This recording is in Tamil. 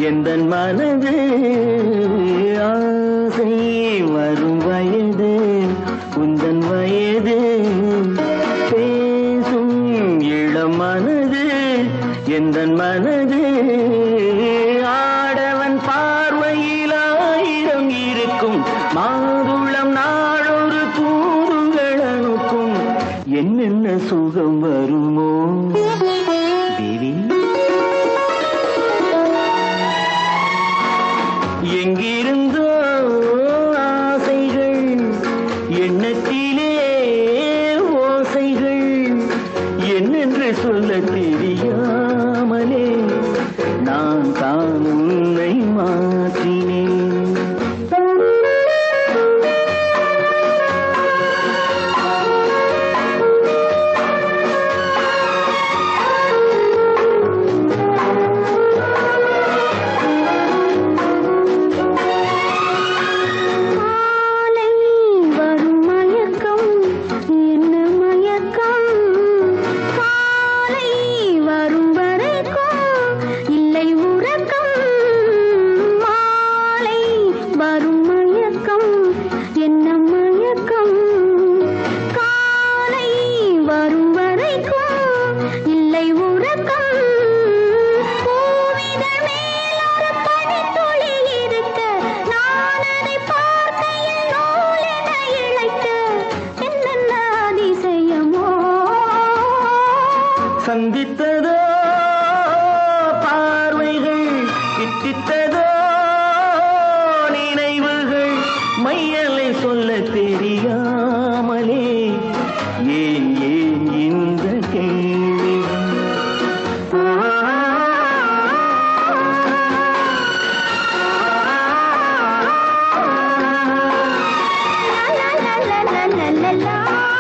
எந்தன் மனது ஆசை வரும் வயது உந்தன் வயது பேசும் இளம் மனது எந்தன் மனது ஆடவன் பார்வையில் ஆயிரம் இருக்கும் மாதுளம் நாளொரு தூதுகள் அனுப்பும் என்னென்ன சுகம் வருமோ தேவி எங்கிருந்தோ ஆசைகள் எண்ணத்திலே ஓசைகள் என்னென்று சொல்ல தெரியாமலே நான் தான் உன்னை மாற்றினேன் சந்தித்ததோ பார்வைகள் கிட்டித்ததோ நினைவுகள் மையலை சொல்ல தெரியாமலே ஏன் ஏன் இந்த கேள்வி la la la la la la la